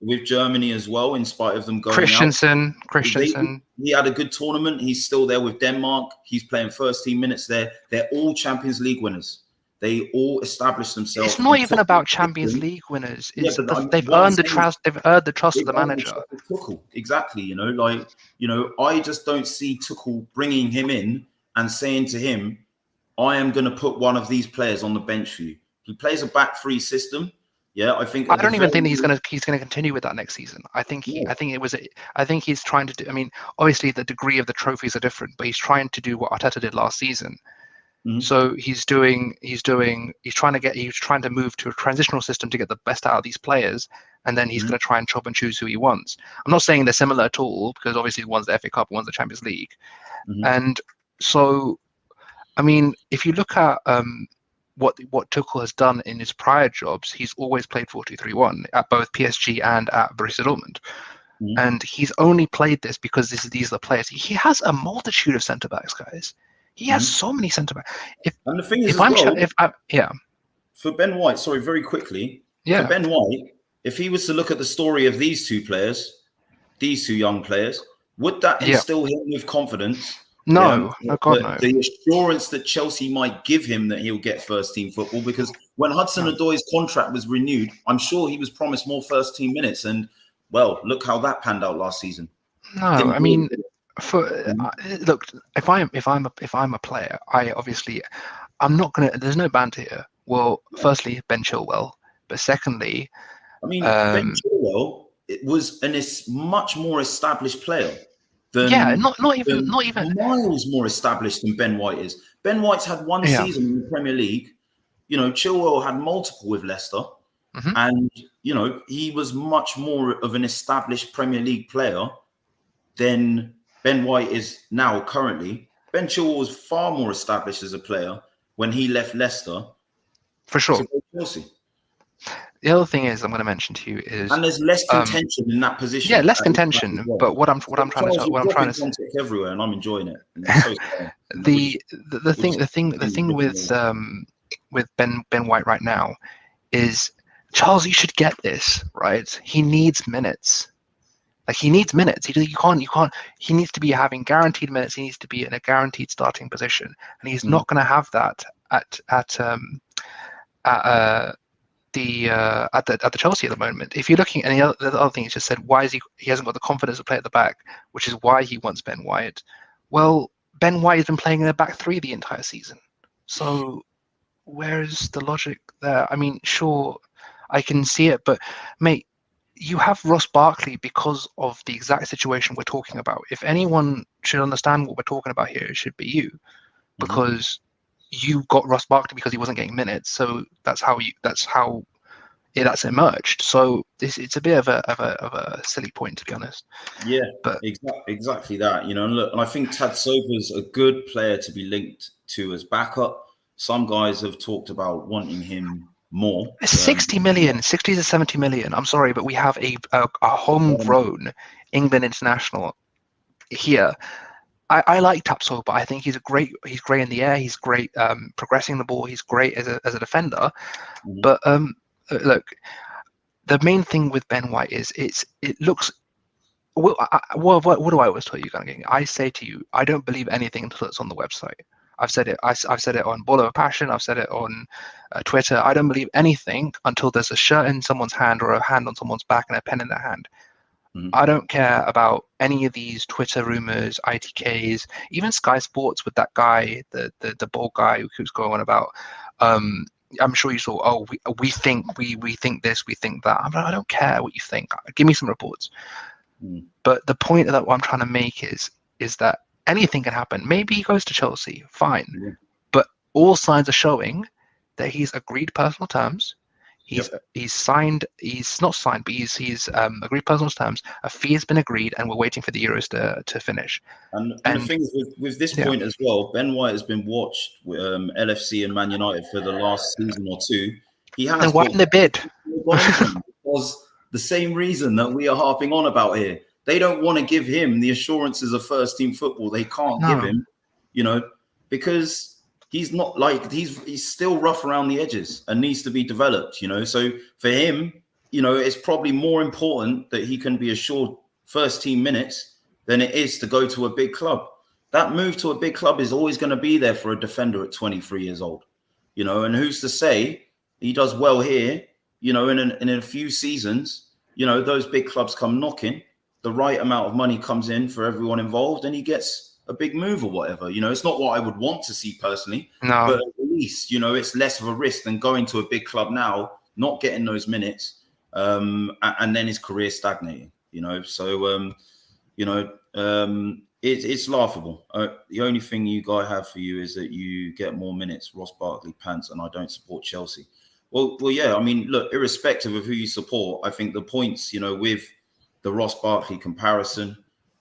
with Germany as well, in spite of them going Christensen. He had a good tournament. He's still there with Denmark. He's playing first team minutes there. They're all Champions League winners. They all established themselves. It's not even about Champions League winners. They've earned the trust. They've earned the trust of the manager. Tuchel, exactly. I just don't see Tuchel bringing him in and saying to him, "I am going to put one of these players on the bench for you." He plays a back three system. Yeah, I think. I don't even think that he's going to continue with that next season. I think he's trying to do. I mean, obviously the degree of the trophies are different, but he's trying to do what Arteta did last season. Mm-hmm. So he's trying to move to a transitional system to get the best out of these players, and then he's going to try and chop and choose who he wants. I'm not saying they're similar at all, because obviously one's the FA Cup, one's the Champions League, and so, I mean, if you look at what Tuchel has done in his prior jobs, he's always played 4-2-3-1 at both PSG and at Borussia Dortmund. And he's only played this because these are the players. He has a multitude of centre backs, guys. He has so many centre backs. And the thing is, for Ben White, sorry, very quickly, for Ben White, if he was to look at the story of these two young players, would that instill him with confidence? No, God, no. The assurance that Chelsea might give him that he'll get first team football, because when Hudson-Odoi's contract was renewed, I'm sure he was promised more first team minutes, and well, look how that panned out last season. No, I mean, look, if I'm a player, I'm not gonna. There's no banter here. Well, firstly, Ben Chilwell, but secondly, I mean, Ben Chilwell was a much more established player. Not even miles more established than Ben White is. Ben White's had one season in the Premier League. Chilwell had multiple with Leicester, and he was much more of an established Premier League player than Ben White is now currently. Ben Chilwell was far more established as a player when he left Leicester. For sure. To go to Chelsea. The other thing is I'm going to mention to you is, and there's less contention in that position. Yeah, less contention. But what I'm trying to say everywhere, and I'm enjoying it. The thing with Ben White right now is, Charles, you should get this right. He needs minutes. Like, he needs minutes. He needs to be having guaranteed minutes. He needs to be in a guaranteed starting position, and he's not going to have that at the Chelsea at the moment. If you're looking at the other thing, he just said, why is he hasn't got the confidence to play at the back, which is why he wants Ben White. Well, Ben White has been playing in the back three the entire season. So where is the logic there? I mean, sure, I can see it, but mate, you have Ross Barkley because of the exact situation we're talking about. If anyone should understand what we're talking about here, it should be you, because you got Ross Barkley because he wasn't getting minutes. So that's how that's emerged. So it's a bit of a silly point, to be honest. Yeah, but exactly that. You know, and look, and I think Tadsova's a good player to be linked to as backup. Some guys have talked about wanting him more. 60 million, 60 to 70 million. I'm sorry, but we have a homegrown England international here. I like Tapsoba, but I think he's great in the air. He's great progressing the ball. He's great as a defender. But look, the main thing with Ben White is it looks. What do I always tell you, GunnerKing? I say to you, I don't believe anything until it's on the website. I've said it. I've said it on Ball of Passion. I've said it on Twitter. I don't believe anything until there's a shirt in someone's hand or a hand on someone's back and a pen in their hand. I don't care about any of these Twitter rumors, ITKs, even Sky Sports with that guy, the bald guy who's going on about. I'm sure you saw. Oh, we think this, we think that. I don't care what you think. Give me some reports. But the point that I'm trying to make is that anything can happen. Maybe he goes to Chelsea, fine. But all signs are showing that he's agreed personal terms. He's signed. He's not signed, but he's agreed personal terms. A fee has been agreed, and we're waiting for the Euros to finish. And the thing is, with this point as well, Ben White has been watched with LFC and Man United for the last season or two. He has. Then why in the bid? Because the same reason that we are harping on about here. They don't want to give him the assurances of first team football. They can't give him, you know, because he's not like he's still rough around the edges and needs to be developed, you know. So for him, you know, it's probably more important that he can be assured first team minutes than it is to go to a big club. That move to a big club is always going to be there for a defender at 23 years old, you know. And who's to say he does well here, you know, in a few seasons, you know, those big clubs come knocking, the right amount of money comes in for everyone involved, and he gets a big move or whatever. You know, it's not what I would want to see personally, but at least, you know, it's less of a risk than going to a big club now, not getting those minutes, and then his career stagnating, you know. So, you know, it's laughable. The only thing you guys have for you is that you get more minutes, Ross Barkley pants, and I don't support Chelsea. Well, yeah, I mean, look, irrespective of who you support, I think the points, you know, with the Ross Barkley comparison,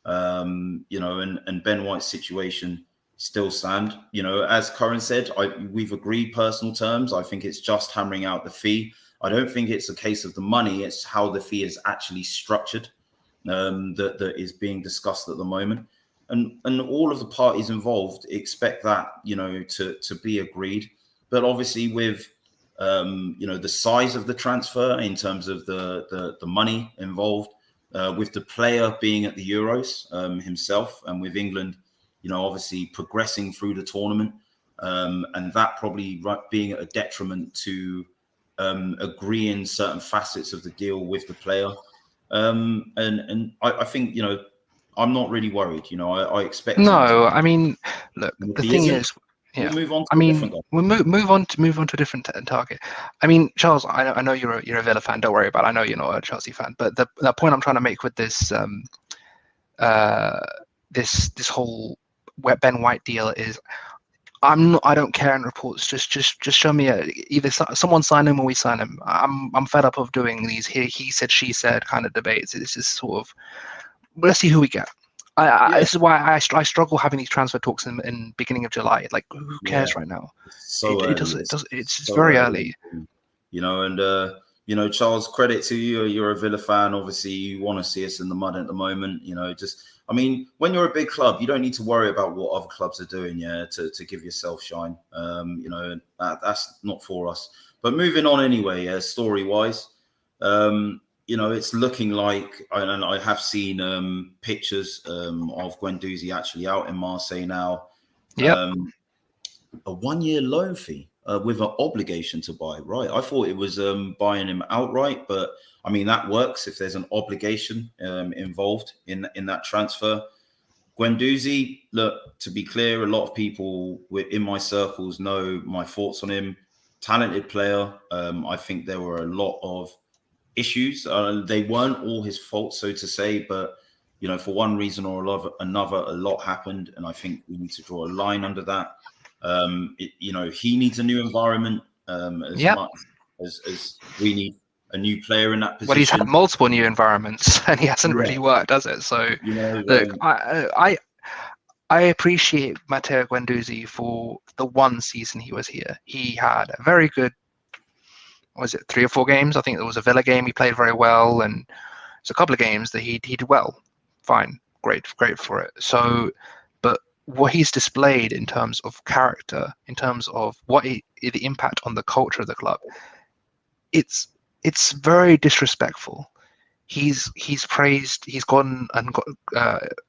you know, and Ben White's situation still stand. You know, as Curran said, we've agreed personal terms. I think it's just hammering out the fee. I don't think it's a case of the money. It's how the fee is actually structured that is being discussed at the moment. And all of the parties involved expect that, you know, to be agreed. But obviously with, you know, the size of the transfer in terms of the money involved, with the player being at the Euros himself, and with England, you know, obviously progressing through the tournament, and that probably being at a detriment to agreeing certain facets of the deal with the player. And I think, you know, I'm not really worried. You know, I expect. No, I mean, look, the thing is, we'll move on to a different guy. We'll move on to a different target. I mean, Charles, I know you're a Villa fan. Don't worry about it. I know you're not a Chelsea fan. But the point I'm trying to make with this this whole Ben White deal is, I don't care in reports. Just show me either someone sign him or we sign him. I'm fed up of doing these he said, she said kind of debates. It's just sort of, let's see who we get. This is why I struggle having these transfer talks in beginning of July. Like, who cares right now? So it's very early. You know, and you know, Charles, credit to you. You're a Villa fan. Obviously, you want to see us in the mud at the moment. You know, I mean, when you're a big club, you don't need to worry about what other clubs are doing, to give yourself shine. You know, that's not for us. But moving on anyway, story-wise, you know, it's looking like, and I have seen pictures of Guendouzi actually out in Marseille now. Yeah. A 1-year loan fee with an obligation to buy, right? I thought it was buying him outright, but I mean, that works if there's an obligation involved in that transfer. Guendouzi, look, to be clear, a lot of people in my circles know my thoughts on him. Talented player. I think there were a lot of issues. They weren't all his fault, so to say, but for one reason or another, a lot happened, and I think we need to draw a line under that. He needs a new environment as much as we need a new player in that position. Well, he's had multiple new environments, and he hasn't really worked, does it? So, look, I appreciate Matteo Guendouzi for the one season he was here. He had a very good, was it 3 or 4 games? I think there was a Villa game he played very well, and there's a couple of games that he did well. Fine, great for it. So, but what he's displayed in terms of character, in terms of the impact on the culture of the club, it's very disrespectful. He's praised. He's gone and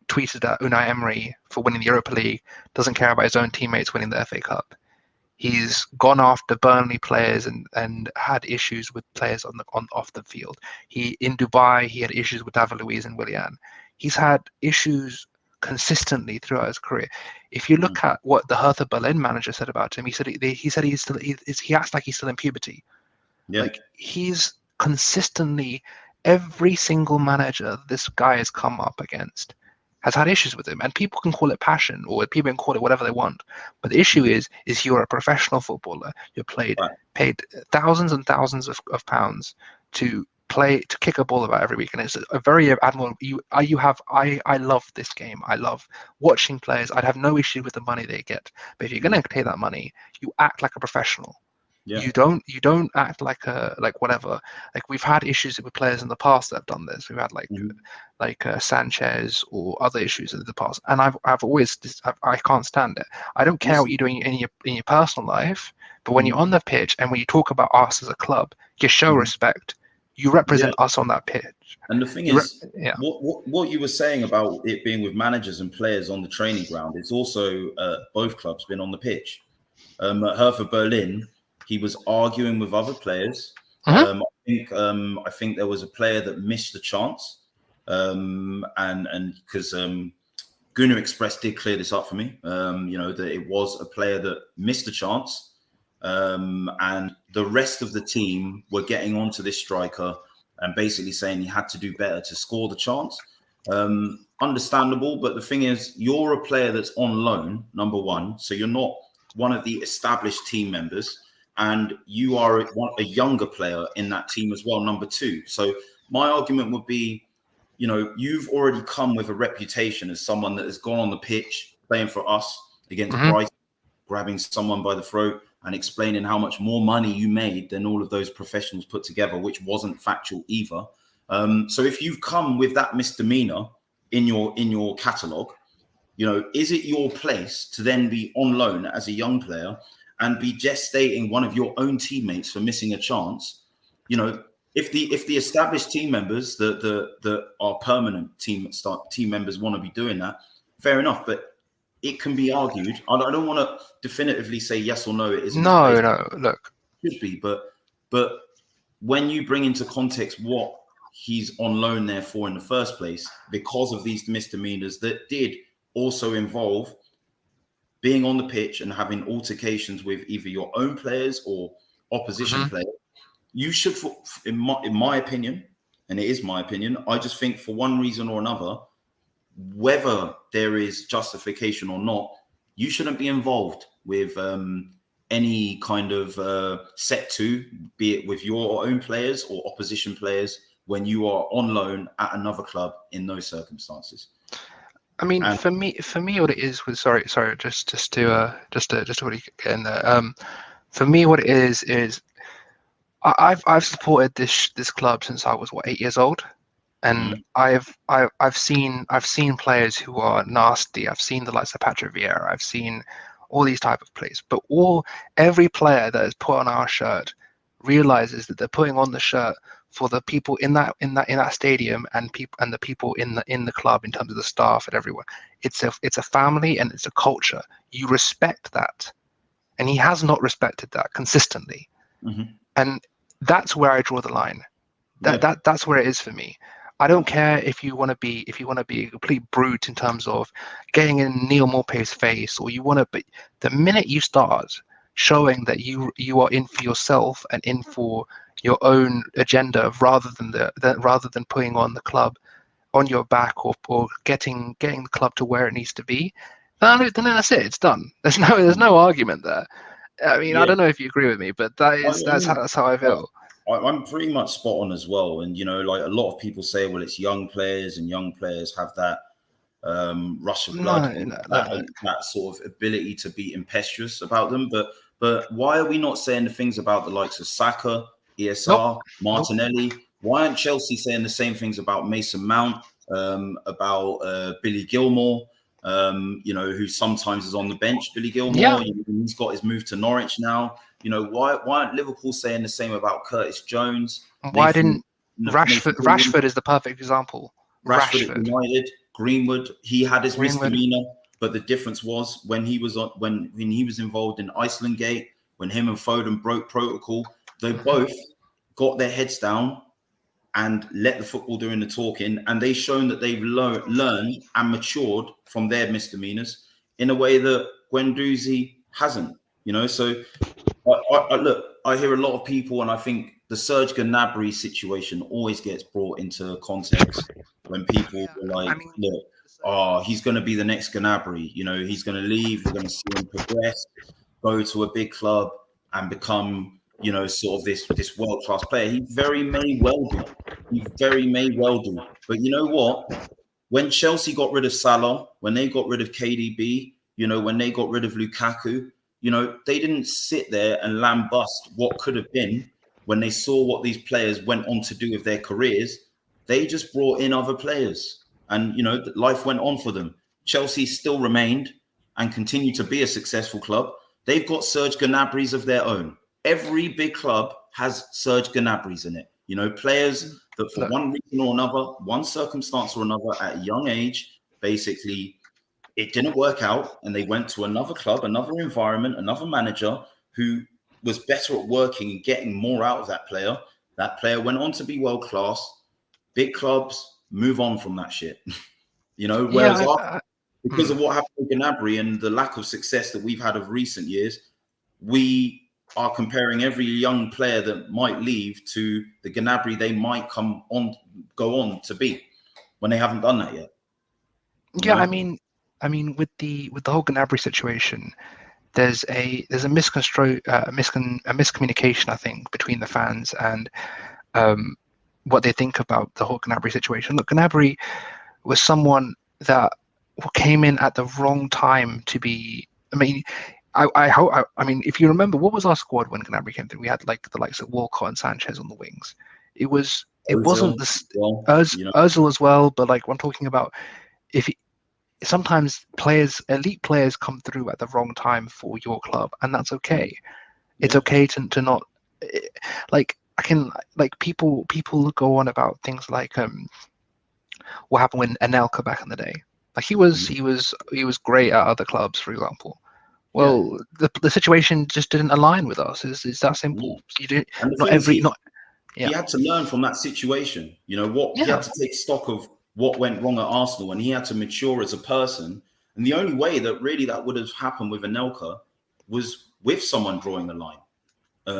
tweeted at Unai Emery for winning the Europa League. Doesn't care about his own teammates winning the FA Cup. He's gone after Burnley players and had issues with players off the field. In Dubai, he had issues with David Luiz and Willian. He's had issues consistently throughout his career. If you look at what the Hertha Berlin manager said about him, he said he acts like he's still in puberty. Yeah. Like, he's consistently, every single manager this guy has come up against has had issues with him, and people can call it passion or people can call it whatever they want. But the issue is you're a professional footballer. You're paid thousands and thousands of pounds to kick a ball about every week, and it's a very admirable. I love this game. I love watching players. I'd have no issue with the money they get, but if you're going to pay that money, you act like a professional. Yeah. You don't act like whatever. Like, we've had issues with players in the past that have done this. We've had like Sanchez or other issues in the past, and I can't stand it. I don't care what you're doing in your personal life, but when you're on the pitch and when you talk about us as a club, you show respect. You represent us on that pitch. And the thing is, what you were saying about it being with managers and players on the training ground, it's also both clubs been on the pitch. At Hertha Berlin, he was arguing with other players. I think there was a player that missed the chance, and because Gunner Express did clear this up for me, that it was a player that missed the chance. And the rest of the team were getting onto this striker and basically saying he had to do better to score the chance. Understandable, but the thing is, you're a player that's on loan, number one, so you're not one of the established team members, and you are a younger player in that team as well, number two. So my argument would be, you've already come with a reputation as someone that has gone on the pitch playing for us against Brighton, grabbing someone by the throat and explaining how much more money you made than all of those professionals put together, which wasn't factual either. So if you've come with that misdemeanor in your catalogue, is it your place to then be on loan as a young player and be gestating one of your own teammates for missing a chance? If the established team members that are permanent team members want to be doing that, fair enough. But it can be argued. I don't want to definitively say yes or no. It isn't. No. Look, it should be, but when you bring into context what he's on loan there for in the first place, because of these misdemeanors that did also involve being on the pitch and having altercations with either your own players or opposition players, you should, in my opinion, and it is my opinion, I just think for one reason or another, whether there is justification or not, you shouldn't be involved with any kind of set to, be it with your own players or opposition players, when you are on loan at another club in those circumstances. I mean, for me, what it is was just to really get in there. For me, what it is I've supported this club since I was 8 years old. And I've seen players who are nasty. I've seen the likes of Patrick Vieira. I've seen all these type of players. But every player that is put on our shirt realizes that they're putting on the shirt for the people in that stadium and the people in the club, in terms of the staff and everyone. It's a family and it's a culture. You respect that, and he has not respected that consistently, and that's where I draw the line. That's where it is for me. I don't care if you want to be a complete brute in terms of getting in Neil Maupay's face, or but the minute you start showing that you are in for yourself and in for your own agenda rather than putting on the club on your back, or getting the club to where it needs to be, then that's it. It's done. There's no argument there. I mean, I Yeah. don't know if you agree with me, but that's how I feel. I'm pretty much spot on as well. And, you know, like a lot of people say, well, it's young players, and young players have that rush of blood, that sort of ability to be impetuous about them. But why are we not saying the things about the likes of Saka, ESR, Martinelli? Why aren't Chelsea saying the same things about Mason Mount, about Billy Gilmore, you know, who sometimes is on the bench? Billy Gilmore, you know, he's got his move to Norwich now. You know, why aren't Liverpool saying the same about Curtis Jones? Why didn't Rashford? Rashford is the perfect example. Rashford at United, Greenwood, he had his misdemeanor, but the difference was when he was involved in Iceland Gate, when him and Foden broke protocol, they both got their heads down and let the football doing the talking, and they've shown that they've learned and matured from their misdemeanors in a way that Guendouzi hasn't. You know, so I hear a lot of people, and I think the Serge Gnabry situation always gets brought into context when people are like, look, he's going to be the next Gnabry. You know, he's going to leave. We're going to see him progress, go to a big club, and become, you know, sort of this world-class player. He very may well do. He very may well do. But you know what? When Chelsea got rid of Salah, when they got rid of KDB, you know, when they got rid of Lukaku, you know, they didn't sit there and lambast what could have been when they saw what these players went on to do with their careers. They just brought in other players, and, you know, life went on for them. Chelsea still remained and continued to be a successful club. They've got Serge Gnabrys of their own. Every big club has Serge Gnabrys in it. You know, players that for one reason or another, one circumstance or another, at a young age, basically, it didn't work out, and they went to another club, another environment, another manager who was better at working and getting more out of that player. That player went on to be world class. Big clubs move on from that shit. You know, whereas because of what happened with Gnabry and the lack of success that we've had of recent years, we are comparing every young player that might leave to the Gnabry they might go on to be, when they haven't done that yet. Yeah, I mean, with the whole Gnabry situation, there's a miscommunication, I think, between the fans and what they think about the whole Gnabry situation. Look, Gnabry was someone that came in at the wrong time to be. I mean, I mean, if you remember, what was our squad when Gnabry came through? We had like the likes of Walcott and Sanchez on the wings. It wasn't Ozil as well, but like I'm talking about, sometimes elite players come through at the wrong time for your club, and that's okay. It's okay to not like. People go on about things like what happened with Anelka back in the day. Like he was great at other clubs, for example. Well, the situation just didn't align with us. It's that simple. You do He had to learn from that situation. You know he had to take stock of what went wrong at Arsenal, and he had to mature as a person. And the only way that really that would have happened with Anelka was with someone drawing a line,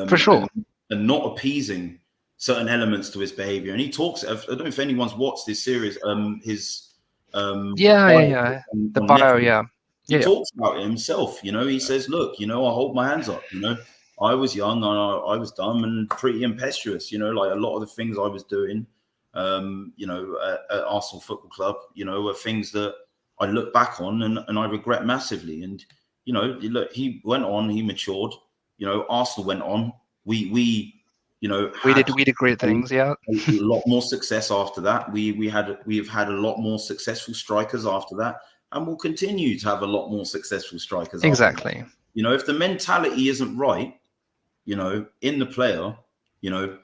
for sure, and not appeasing certain elements to his behavior. And he talks. I don't know if anyone's watched this series. His the bio, He talks about it himself. You know, he says, "Look, you know, I hold my hands up. You know, I was young and I was dumb and pretty impetuous. You know, like a lot of the things I was doing, you know, at Arsenal Football Club, you know, were things that I look back on and I regret massively. And, you know, look, he went on, he matured. You know, Arsenal went on. We did great things. Yeah, a lot more success after that. We've had a lot more successful strikers after that, and we'll continue to have a lot more successful strikers. Exactly. After that. You know, if the mentality isn't right, you know, in the player, you know,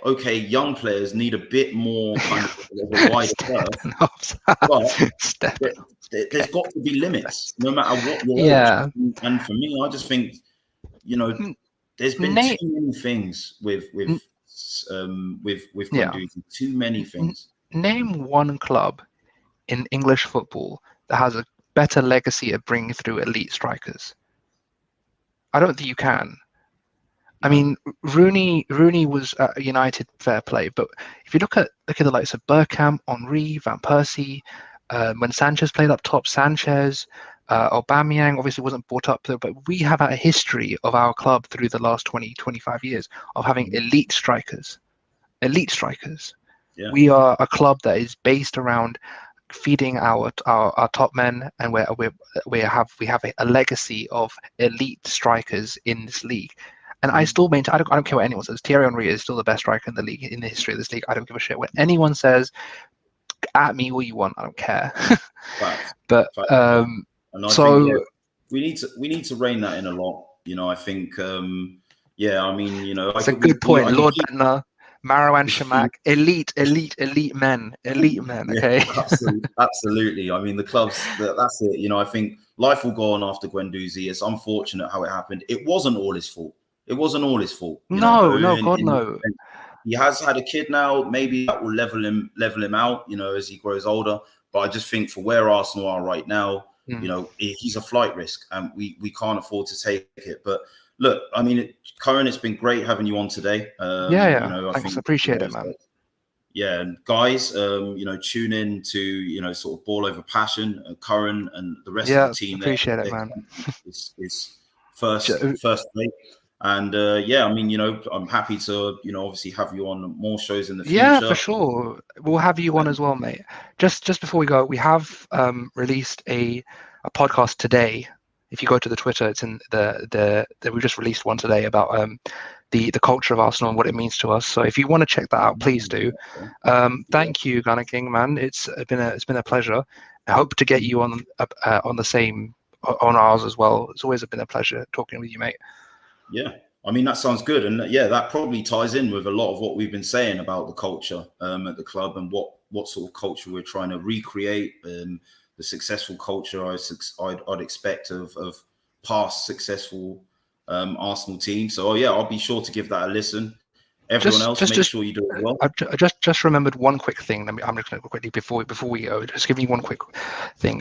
okay, young players need a bit more kind of a wider berth, but there's got to be limits, no matter what your age. And for me, I just think, you know, there's been too many things with Guendouzi, too many things. Name one club in English football that has a better legacy of bringing through elite strikers. I don't think you can. I mean, Rooney was at United, fair play, but if you look at the likes of Bergkamp, Henry, Van Persie, when Sanchez played up top, Sanchez, Aubameyang obviously wasn't brought up there, but we have a history of our club through the last 20, 25 years of having elite strikers. Yeah. We are a club that is based around feeding our top men, and we have a legacy of elite strikers in this league. And I still maintain, I don't care what anyone says. Thierry Henry is still the best striker in the league, in the history of this league. I don't give a shit what anyone says. At me all you want, I don't care. But and I think, yeah, we need to rein that in a lot. You know, I think I mean, you know, it's a good point. Lord Bentner, Marouane Chamakh, elite men. Okay. Yeah, absolutely. I mean, the clubs, that's it. You know, I think life will go on after Guendouzi. It's unfortunate how it happened. It wasn't all his fault. No, God, no. He has had a kid now. Maybe that will level him out, you know, as he grows older. But I just think for where Arsenal are right now, you know, he's a flight risk, and we can't afford to take it. But look, I mean, Curran, it's been great having you on today. Yeah. You know, Thanks, appreciate it, man. Yeah, and guys, you know, tune in to, you know, sort of Ball Over Passion, Curran, and the rest of the team. Appreciate it, man. Is first rate. And yeah, I mean, you know, I'm happy to, you know, obviously have you on more shows in the future. Yeah, for sure. We'll have you on as well, mate. Just before we go, we have released a podcast today. If you go to the Twitter, it's in we just released one today about the culture of Arsenal and what it means to us. So if you want to check that out, please do. Thank you, GunnerKing, man. It's been a pleasure. I hope to get you on the same on ours as well. It's always been a pleasure talking with you, mate. Yeah, I mean, that sounds good. And yeah, that probably ties in with a lot of what we've been saying about the culture at the club, and what sort of culture we're trying to recreate, the successful culture I'd expect of past successul Arsenal teams. So yeah, I'll be sure to give that a listen. Everyone else, make sure you do it well. I just remembered one quick thing. I'm just going to quickly before we go, just give me one quick thing.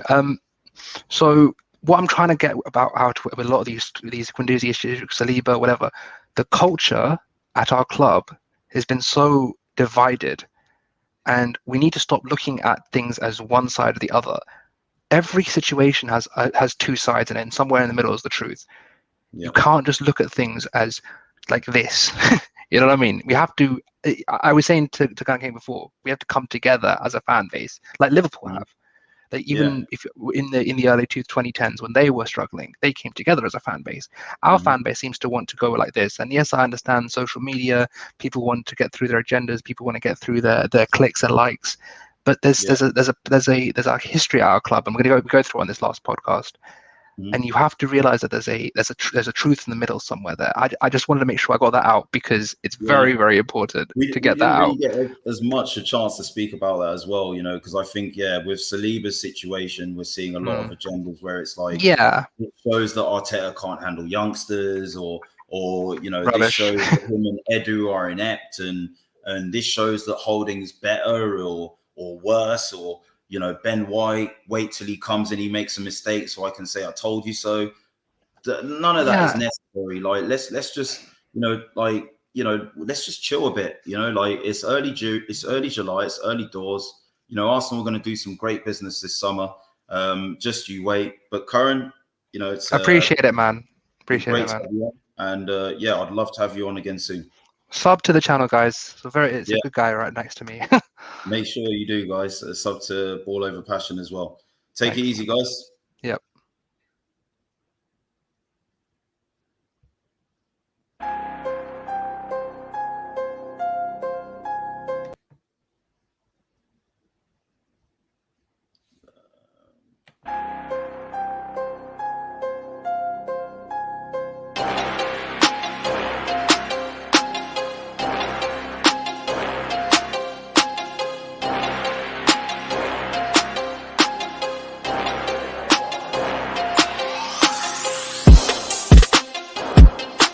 So what I'm trying to get about with a lot of these Guendouzi issues, Saliba, whatever, the culture at our club has been so divided, and we need to stop looking at things as one side or the other. Every situation has two sides in it, and somewhere in the middle is the truth. Yeah. You can't just look at things as like this. You know what I mean? We have to. I was saying to GunnerKing before, we have to come together as a fan base, like Liverpool have. Like even if in the early 2010s when they were struggling, they came together as a fan base. Our fan base seems to want to go like this. And yes, I understand social media. People want to get through their agendas. People want to get through their clicks and likes. But there's a history at our club, and we're going to go through on this last podcast. And you have to realize that there's a truth in the middle somewhere there. I just wanted to make sure I got that out, because it's very, very important to get that out. We didn't get as much a chance to speak about that as well, you know, because I think, with Saliba's situation, we're seeing a lot of agendas where it's like, it shows that Arteta can't handle youngsters, or you know, this shows that him and Edu are inept, and this shows that Holding's better or worse, or you know, Ben White, wait till he comes and he makes a mistake so I can say I told you so. None of that is necessary. Like let's just, let's just chill a bit. You know, like it's early July, it's early doors. You know, Arsenal are going to do some great business this summer. Just you wait. But Curran, you know, it's appreciate it, man. Appreciate it, man. And I'd love to have you on again soon. Sub to the channel, guys. It's a good guy right next to me. Make sure you do, guys. Sub to Ball Over Passion as well. Take it easy, guys. Yep.